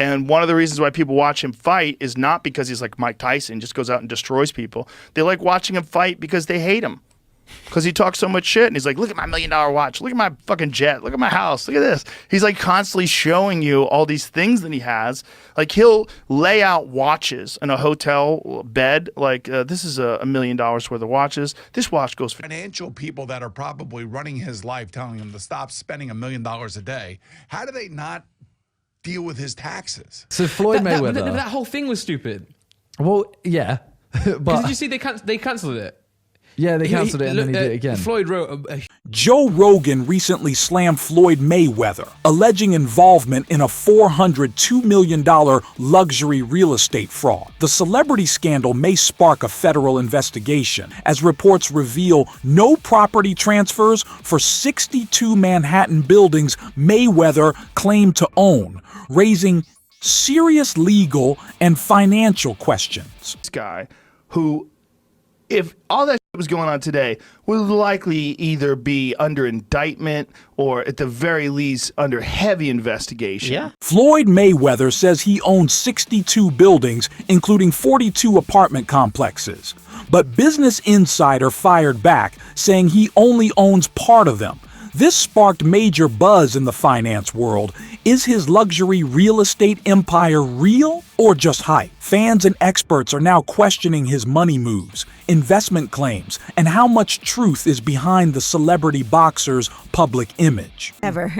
And one of the reasons why people watch him fight is not because he's like Mike Tyson, just goes out and destroys people. They like watching him fight because they hate him. Because he talks so much shit, and he's like, look at my $1 million watch, look at my fucking jet, look at my house, look at this. He's like constantly showing you all these things that he has. Like he'll lay out watches in a hotel bed, like this is $1 million worth of watches. This watch goes for financial people that are probably running his life, telling him to stop spending $1 million a day. How do they not deal with his taxes? So Floyd Mayweather. That whole thing was stupid. Well, yeah. But did you see they cancelled it? Yeah, they cancelled it and then he did it again. Floyd wrote Joe Rogan recently slammed Floyd Mayweather, alleging involvement in a $402 million luxury real estate fraud. The celebrity scandal may spark a federal investigation, as reports reveal no property transfers for 62 Manhattan buildings Mayweather claimed to own, raising serious legal and financial questions. this guy who, if all that shit was going on today, would likely either be under indictment or at the very least under heavy investigation. Yeah. Floyd Mayweather says he owns 62 buildings, including 42 apartment complexes. But Business Insider fired back, saying he only owns part of them. This sparked major buzz in the finance world. Is his luxury real estate empire real or just hype? Fans and experts are now questioning his money moves, investment claims, and how much truth is behind the celebrity boxer's public image. Ever.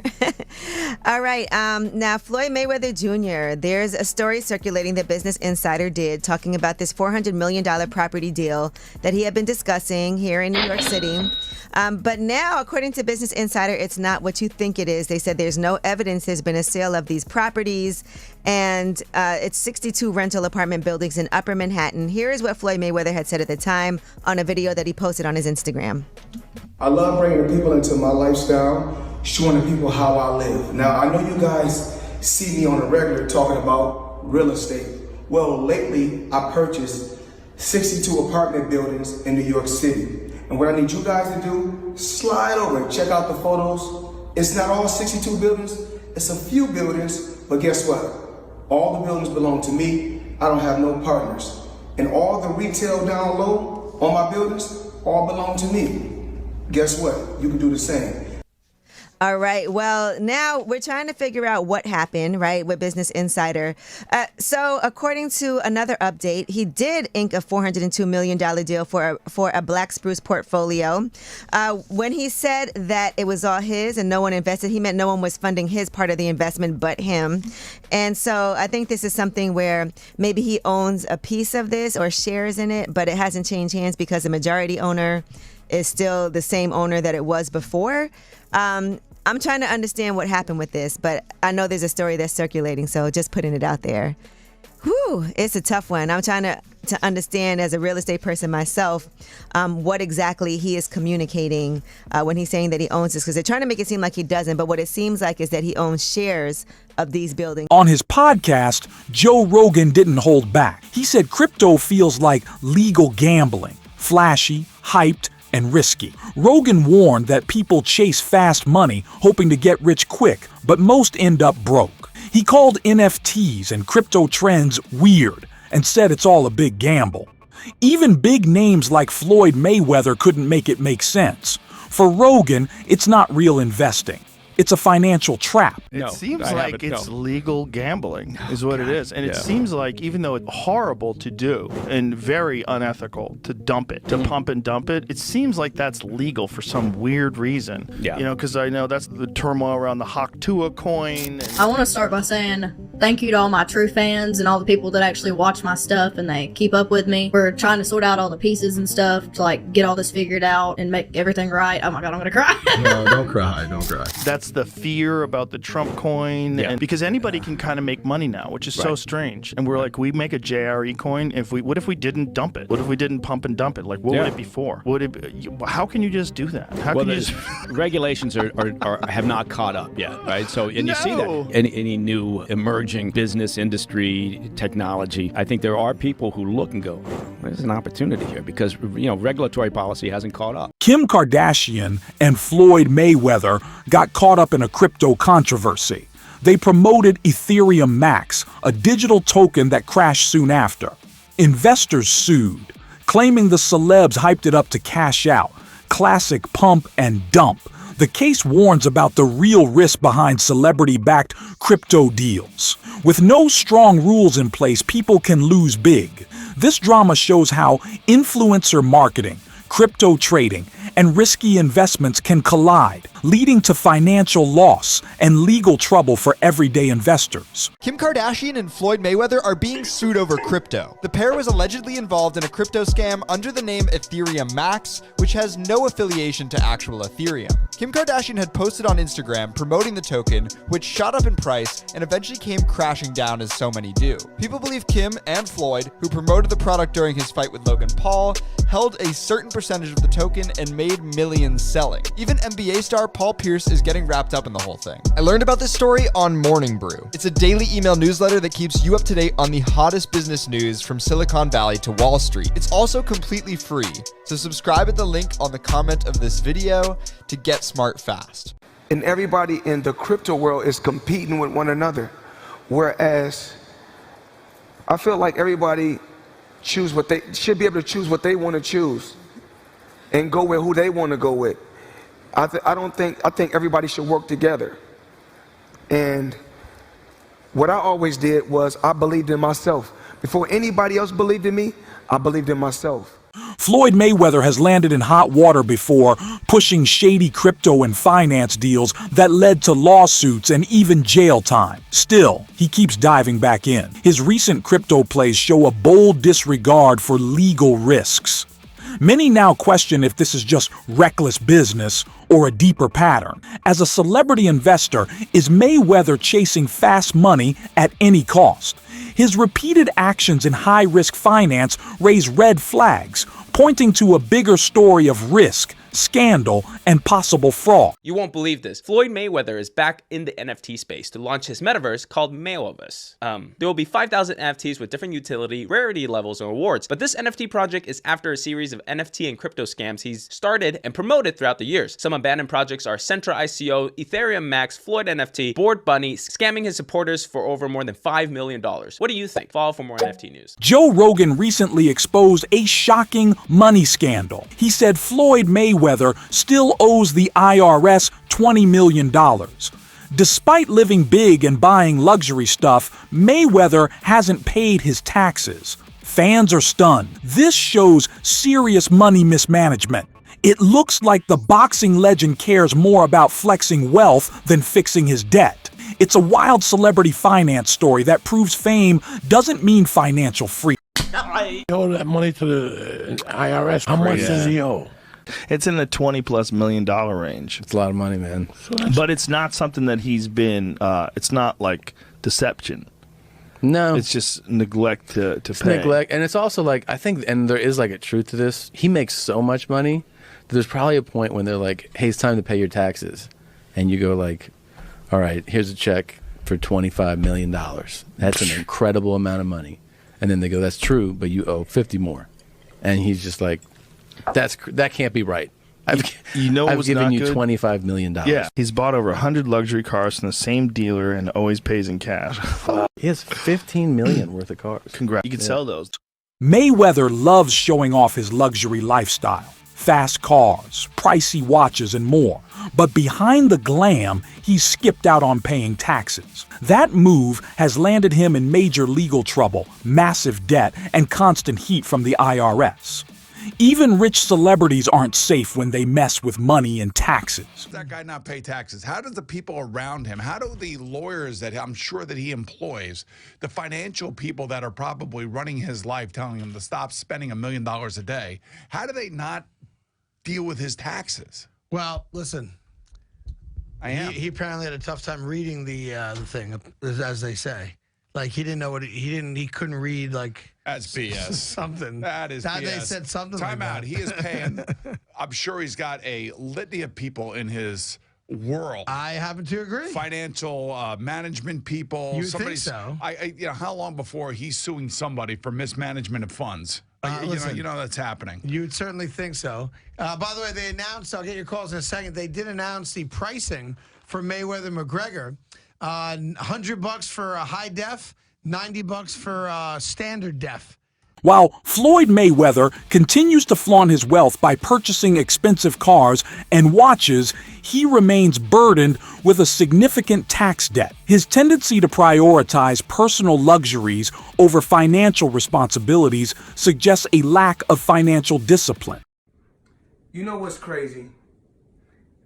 All right. Now, Floyd Mayweather Jr., there's a story circulating that Business Insider did talking about this $400 million property deal that he had been discussing here in New York City. But now, according to Business Insider, it's not what you think it is. They said there's no evidence there's been a sale of these properties, and it's 62 rental apartment buildings in Upper Manhattan. Here is what Floyd Mayweather had said at the time on a video that he posted on his Instagram. I love bringing the people into my lifestyle, showing the people how I live. Now, I know you guys see me on a regular talking about real estate. Well, lately, I purchased 62 apartment buildings in New York City. And what I need you guys to do, slide over and check out the photos. It's not all 62 buildings, it's a few buildings, but guess what? All the buildings belong to me. I don't have no partners. And all the retail down low on my buildings, all belong to me. Guess what? You can do the same. All right. Well, now we're trying to figure out what happened, right, with Business Insider. So according to another update, he did ink a $402 million deal for a Black Spruce portfolio. When he said that it was all his and no one invested, he meant no one was funding his part of the investment but him. And so I think this is something where maybe he owns a piece of this or shares in it, but it hasn't changed hands because the majority owner is still the same owner that it was before. I'm trying to understand what happened with this, but I know there's a story that's circulating, so just putting it out there. Whew, it's a tough one. I'm trying to understand as a real estate person myself what exactly he is communicating when he's saying that he owns this, because they're trying to make it seem like he doesn't, but what it seems like is that he owns shares of these buildings. On his podcast, Joe Rogan didn't hold back. He said crypto feels like legal gambling, flashy, hyped, and risky. Rogan warned that people chase fast money, hoping to get rich quick, but most end up broke. He called NFTs and crypto trends weird and said it's all a big gamble. Even big names like Floyd Mayweather couldn't make it make sense. For Rogan, it's not real investing. It's a financial trap. It seems like it's legal gambling is what it is. And it seems like, even though it's horrible to do and very unethical to dump it, to pump and dump it, it seems like that's legal for some weird reason. Yeah. You know, because I know that's the turmoil around the Haktua coin. I want to start by saying thank you to all my true fans and all the people that actually watch my stuff and they keep up with me. We're trying to sort out all the pieces and stuff to like get all this figured out and make everything right. Oh my God, I'm gonna cry. No, don't cry, don't cry. That's the fear about the Trump coin, and because anybody can kind of make money now, which is so strange. And we're like, we make a JRE coin. What if we didn't dump it? What if we didn't pump and dump it? Like, what would it be for? How can you just do that? How can you just... regulations have not caught up yet, right? So, and you see that any new emerging business, industry, technology. I think there are people who look and go, there's an opportunity here because regulatory policy hasn't caught up. Kim Kardashian and Floyd Mayweather got caught up in a crypto controversy. They promoted Ethereum Max, a digital token that crashed soon after. Investors sued, claiming the celebs hyped it up to cash out. Classic pump and dump. The case warns about the real risk behind celebrity-backed crypto deals. With no strong rules in place, people can lose big. This drama shows how influencer marketing, crypto trading, and risky investments can collide, leading to financial loss and legal trouble for everyday investors. Kim Kardashian and Floyd Mayweather are being sued over crypto. The pair was allegedly involved in a crypto scam under the name Ethereum Max, which has no affiliation to actual Ethereum. Kim Kardashian had posted on Instagram promoting the token, which shot up in price and eventually came crashing down as so many do. People believe Kim and Floyd, who promoted the product during his fight with Logan Paul, held a certain percentage of the token and made millions selling. Even NBA star Paul Pierce is getting wrapped up in the whole thing. I learned about this story on Morning Brew. It's a daily email newsletter that keeps you up to date on the hottest business news from Silicon Valley to Wall Street. It's also completely free, so subscribe at the link on the comment of this video to get smart fast. And everybody in the crypto world is competing with one another, whereas I feel like everybody choose what they should be able to choose what they want to choose and go with who they want to go with. I think everybody should work together. And what I always did was I believed in myself. Before anybody else believed in me, I believed in myself. Floyd Mayweather has landed in hot water before, pushing shady crypto and finance deals that led to lawsuits and even jail time. Still, he keeps diving back in. His recent crypto plays show a bold disregard for legal risks. Many now question if this is just reckless business or a deeper pattern. As a celebrity investor, is Mayweather chasing fast money at any cost? His repeated actions in high-risk finance raise red flags, pointing to a bigger story of risk, scandal, and possible fraud. You won't believe this. Floyd Mayweather is back in the NFT space to launch his metaverse called Mayweatherverse. There will be 5,000 NFTs with different utility, rarity levels, and rewards. But this NFT project is after a series of NFT and crypto scams he's started and promoted throughout the years. Some abandoned projects are Centra ICO, Ethereum Max, Floyd NFT, Bored Bunny, scamming his supporters for over more than $5 million. What do you think? Follow for more NFT news. Joe Rogan recently exposed a shocking money scandal. He said Floyd Mayweather still owes the IRS $20 million. Despite living big and buying luxury stuff, Mayweather hasn't paid his taxes. Fans are stunned. This shows serious money mismanagement. It looks like the boxing legend cares more about flexing wealth than fixing his debt. It's a wild celebrity finance story that proves fame doesn't mean financial freedom. He owed that money to the IRS. How much does he owe? It's in the $20+ million range. It's a lot of money, man. But it's not something that he's been, it's not like deception. No. It's just neglect to It's pay. neglect. And it's also like, I think, and there is like a truth to this. He makes so much money. There's probably a point when they're like, hey, it's time to pay your taxes. And you go like, all right, here's a check for $25 million. That's an incredible amount of money. And then they go, that's true, but you owe 50 more. And he's just like, that can't be right. I've given you $25 million. Yeah, he's bought over 100 luxury cars from the same dealer and always pays in cash. He has $15 million worth of cars. Congrats. You could sell those. Mayweather loves showing off his luxury lifestyle. Fast cars, pricey watches, and more. But behind the glam, he's skipped out on paying taxes. That move has landed him in major legal trouble, massive debt, and constant heat from the IRS. Even rich celebrities aren't safe when they mess with money and taxes. That guy not pay taxes? How does the people around him, how do the lawyers that I'm sure that he employs, the financial people that are probably running his life telling him to stop spending $1 million a day, how do they not deal with his taxes? Well, listen. He apparently had a tough time reading the thing, as they say. Like he didn't know what he couldn't read like that's BS. Something. That is BS. They said something Time like out. that. He is paying. I'm sure he's got a litany of people in his world. I happen to agree. Financial management people. You think so? How long before he's suing somebody for mismanagement of funds? Listen, you know that's happening. You'd certainly think so. By the way, they announced, I'll get your calls in a second, they did announce the pricing for Mayweather-McGregor. $100 for a high def, $90 for standard def. While Floyd Mayweather continues to flaunt his wealth by purchasing expensive cars and watches, he remains burdened with a significant tax debt. His tendency to prioritize personal luxuries over financial responsibilities suggests a lack of financial discipline. You know what's crazy?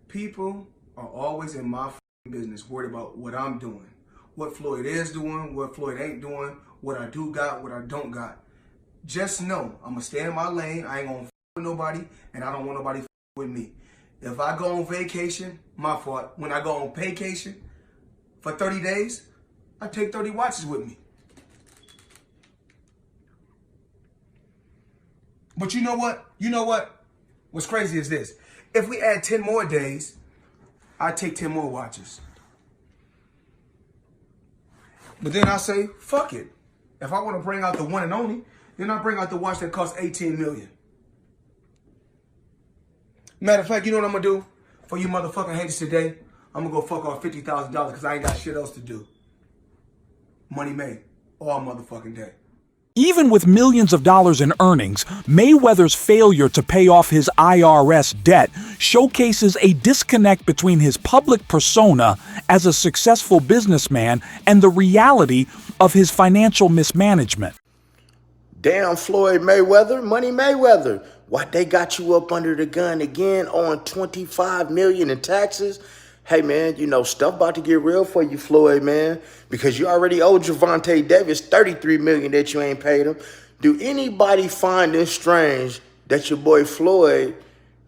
People are always in my business worried about what I'm doing, what Floyd is doing, what Floyd ain't doing, what I do got, what I don't got. Just know, I'm going to stay in my lane. I ain't going to with nobody, and I don't want nobody with me. If I go on vacation, my fault. When I go on vacation for 30 days, I take 30 watches with me. But you know what? You know what? What's crazy is this. If we add 10 more days, I take 10 more watches. But then I say, fuck it. If I want to bring out the one and only, then I bring out the watch that costs $18 million. Matter of fact, you know what I'm going to do? For you motherfucking haters today, I'm going to go fuck off $50,000 because I ain't got shit else to do. Money made. All motherfucking day. Even with millions of dollars in earnings, Mayweather's failure to pay off his IRS debt showcases a disconnect between his public persona as a successful businessman and the reality of his financial mismanagement. Damn, Floyd Mayweather, Money Mayweather. What, they got you up under the gun again on $25 million in taxes? Hey, man, you know, stuff about to get real for you, Floyd, man, because you already owe Gervonta Davis $33 million that you ain't paid him. Do anybody find this strange that your boy Floyd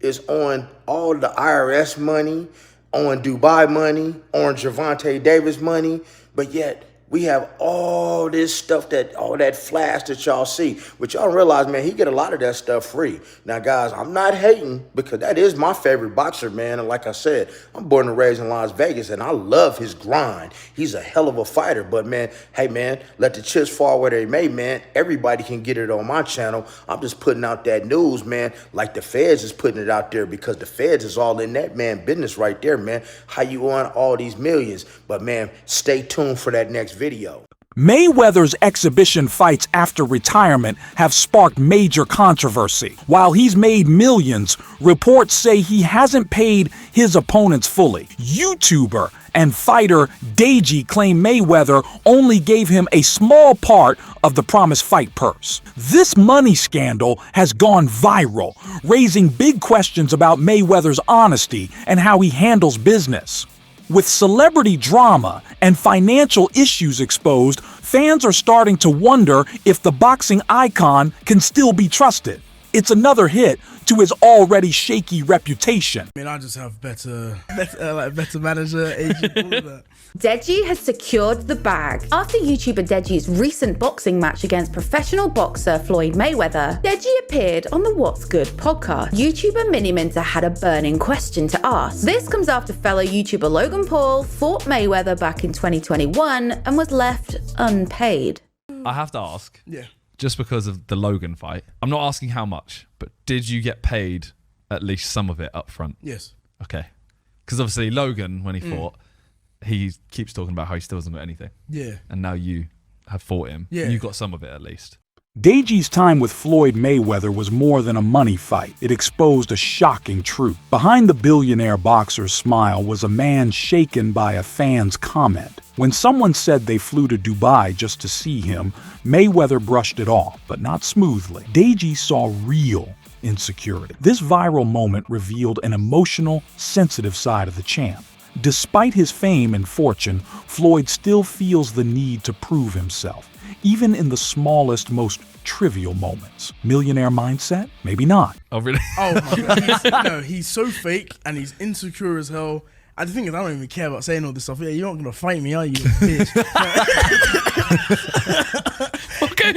is on all the IRS money, on Dubai money, on Gervonta Davis money, but yet we have all this stuff, all that flash that y'all see. But y'all realize, man, he get a lot of that stuff free. Now, guys, I'm not hating because that is my favorite boxer, man. And like I said, I'm born and raised in Las Vegas, and I love his grind. He's a hell of a fighter. But, man, hey, man, let the chips fall where they may, man. Everybody can get it on my channel. I'm just putting out that news, man, like the feds is putting it out there because the feds is all in that, man, business right there, man. How you on all these millions? But, man, stay tuned for that next video. Mayweather's exhibition fights after retirement have sparked major controversy. While he's made millions, reports say he hasn't paid his opponents fully. YouTuber and fighter Deji claim Mayweather only gave him a small part of the promised fight purse. This money scandal has gone viral, raising big questions about Mayweather's honesty and how he handles business. With celebrity drama and financial issues exposed, fans are starting to wonder if the boxing icon can still be trusted. It's another hit to his already shaky reputation. I mean, I just have better manager, agent, all of that. Deji has secured the bag. After YouTuber Deji's recent boxing match against professional boxer Floyd Mayweather, Deji appeared on the What's Good podcast. YouTuber Miniminter had a burning question to ask. This comes after fellow YouTuber Logan Paul fought Mayweather back in 2021 and was left unpaid. I have to ask. Yeah. Just because of the Logan fight, I'm not asking how much, but did you get paid at least some of it up front? Yes. Okay. Because obviously Logan, when he fought, he keeps talking about how he still doesn't know anything. Yeah. And now you have fought him. Yeah. You got some of it at least. Deji's time with Floyd Mayweather was more than a money fight. It exposed a shocking truth. Behind the billionaire boxer's smile was a man shaken by a fan's comment. When someone said they flew to Dubai just to see him, Mayweather brushed it off, but not smoothly. Deji saw real insecurity. This viral moment revealed an emotional, sensitive side of the champ. Despite his fame and fortune, Floyd still feels the need to prove himself, even in the smallest, most trivial moments. Millionaire mindset? Maybe not. Oh, really? Oh, my God. He's so fake and he's insecure as hell. And the thing is, I don't even care about saying all this stuff. Yeah, you're not going to fight me, are you, bitch? Okay.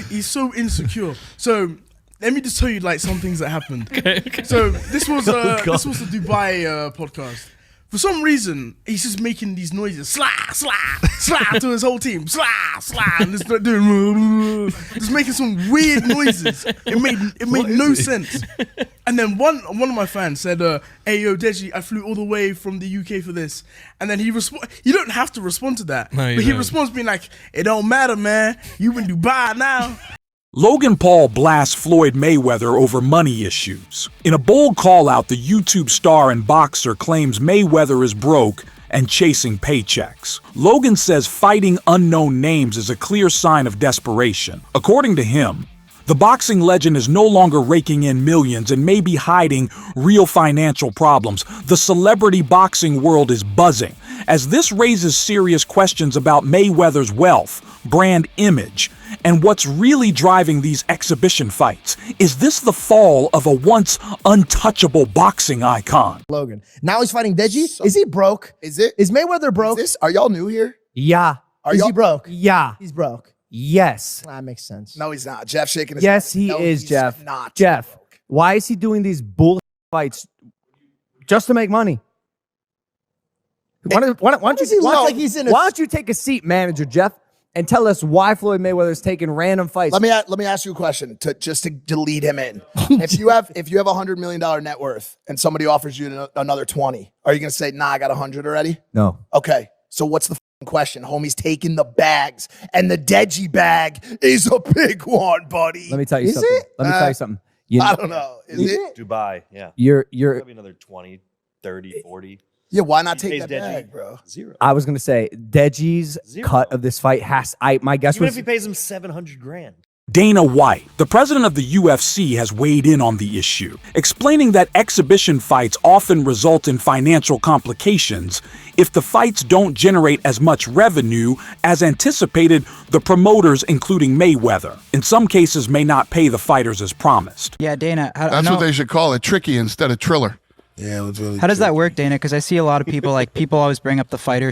He's so insecure. So let me just tell you like some things that happened. Okay. So this was the Dubai podcast. For some reason, he's just making these noises, slap, slap, slap to his whole team, slap, slap, and just doing, just making some weird noises. It made no sense. And then one of my fans said, "Hey yo, Deji, I flew all the way from the UK for this." And then he you don't have to respond to that, No, you but he don't. responds being like, "It don't matter, man. You in Dubai now." Logan Paul blasts Floyd Mayweather over money issues. In a bold call-out, the YouTube star and boxer claims Mayweather is broke and chasing paychecks. Logan says fighting unknown names is a clear sign of desperation. According to him, the boxing legend is no longer raking in millions and may be hiding real financial problems. The celebrity boxing world is buzzing, as this raises serious questions about Mayweather's wealth, brand image, and what's really driving these exhibition fights. Is this the fall of a once untouchable boxing icon? Logan. Now he's fighting Deji. Is he broke? Is Mayweather broke? Are y'all new here? Yeah. Is he broke? Yeah. He's broke. Yes. That makes sense. No, he's not. Jeff shaking his Yes, head. he No, is, he's Jeff. Not. Jeff, why is he doing these bull fights just to make money? Why don't you take a seat, manager Jeff, and tell us why Floyd Mayweather is taking random fights? Let me ask you a question to lead him in. if you have $100 million net worth and somebody offers you another 20, are you gonna say, nah, I got 100 already? No. Okay. So what's the question? Homie's taking the bags, and the Deji bag is a big one, buddy. Let me tell you something. Let me tell you something. I don't know. Is it? Dubai, yeah. You're Maybe another 20, 30, 40. Yeah, why not He take pays that Deji bag, bro? Zero. I was gonna say Deji's cut of this fight my guess Even was if he pays him $700,000. Dana White, the president of the UFC, has weighed in on the issue, explaining that exhibition fights often result in financial complications. If the fights don't generate as much revenue as anticipated, the promoters, including Mayweather, in some cases may not pay the fighters as promised. Yeah, Dana. That's what they should call it, tricky instead of Triller. Yeah, it was really How does that work, Dana? Because I see a lot of people people always bring up the fighter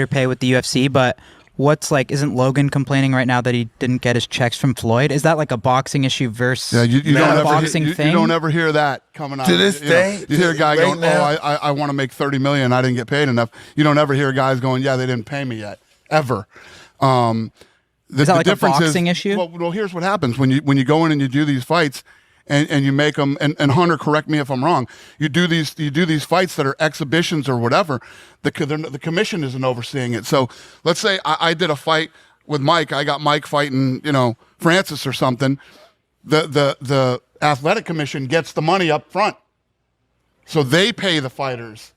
pay with the UFC, but isn't Logan complaining right now that he didn't get his checks from Floyd? Is that like a boxing issue versus you a boxing thing? You don't ever hear that coming out. To this day, you hear a guy right going, now. I want to make $30 million, I didn't get paid enough. You don't ever hear guys going, yeah, they didn't pay me yet, ever. Is that like a boxing issue? Well, here's what happens when you go in and you do these fights. And you make them, and Hunter, correct me if I'm wrong. You do these fights that are exhibitions or whatever. The commission isn't overseeing it. So let's say I did a fight with Mike. I got Mike fighting, Francis or something. The athletic commission gets the money up front, so they pay the fighters.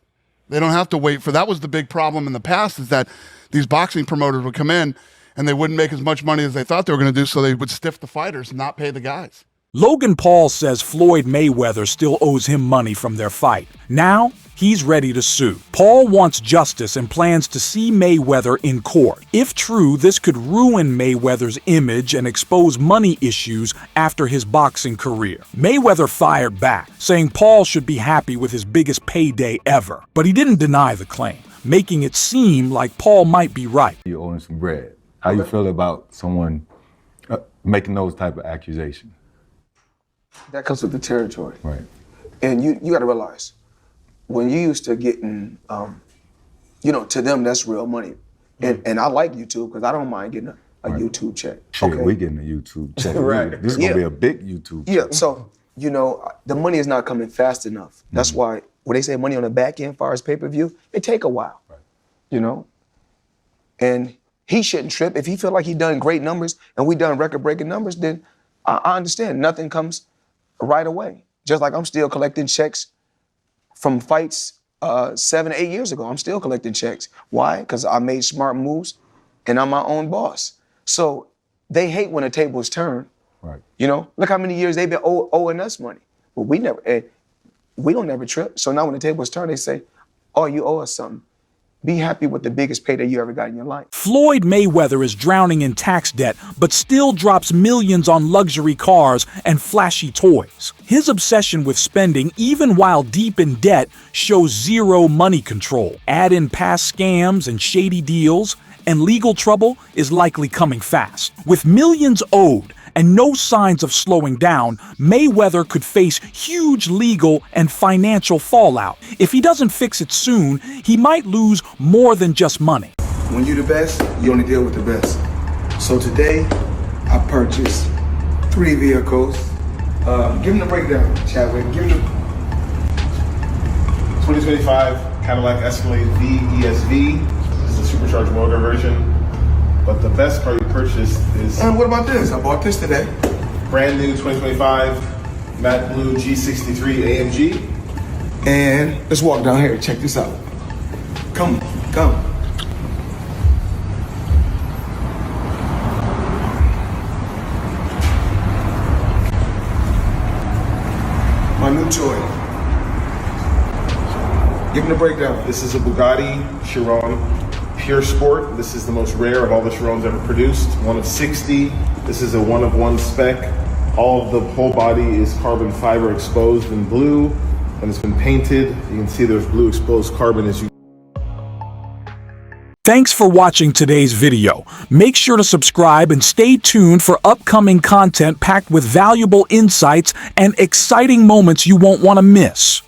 They don't have to wait for. That was the big problem in the past, is that these boxing promoters would come in and they wouldn't make as much money as they thought they were going to do, so they would stiff the fighters and not pay the guys. Logan Paul says Floyd Mayweather still owes him money from their fight. Now, he's ready to sue. Paul wants justice and plans to see Mayweather in court. If true, this could ruin Mayweather's image and expose money issues after his boxing career. Mayweather fired back, saying Paul should be happy with his biggest payday ever. But he didn't deny the claim, making it seem like Paul might be right. You owe him some bread. How you feel about someone making those type of accusations? That comes with the territory. Right. And you got to realize, when you used to getting, to them, that's real money. And I like YouTube because I don't mind getting a YouTube check. Shit, we getting a YouTube check. Right. This is going to be a big YouTube check. Yeah, so, the money is not coming fast enough. That's why, when they say money on the back end, as far as pay-per-view, it take a while, And he shouldn't trip. If he feel like he done great numbers and we done record-breaking numbers, then I understand. Nothing comes right away. Just like I'm still collecting checks from fights 7 or 8 years ago. I'm still collecting checks. Why? Because I made smart moves and I'm my own boss. So they hate when the tables turn. Right. Look how many years they've been owing us money. But we don't never trip. So now when the tables turn, they say, oh, you owe us something. Be happy with the biggest payday you ever got in your life. Floyd Mayweather is drowning in tax debt, but still drops millions on luxury cars and flashy toys. His obsession with spending, even while deep in debt, shows zero money control. Add in past scams and shady deals, and legal trouble is likely coming fast. With millions owed and no signs of slowing down, Mayweather could face huge legal and financial fallout. If he doesn't fix it soon, he might lose more than just money. When you're the best, you only deal with the best. So today, I purchased 3 vehicles. Give them the breakdown, Chadwick. Give them the 2025 Cadillac Escalade V ESV. This is a supercharged motor version. But the best car you purchased is... And what about this? I bought this today. Brand new 2025 matte blue G63 AMG. And let's walk down here. Check this out. Come. My new toy. Give them the breakdown. This is a Bugatti Chiron Pure Sport. This is the most rare of all the Chirons ever produced. One of 60. This is a one-of-one spec. All of the whole body is carbon fiber exposed in blue. When it's been painted, you can see there's blue exposed carbon as you... Thanks for watching today's video. Make sure to subscribe and stay tuned for upcoming content packed with valuable insights and exciting moments you won't want to miss.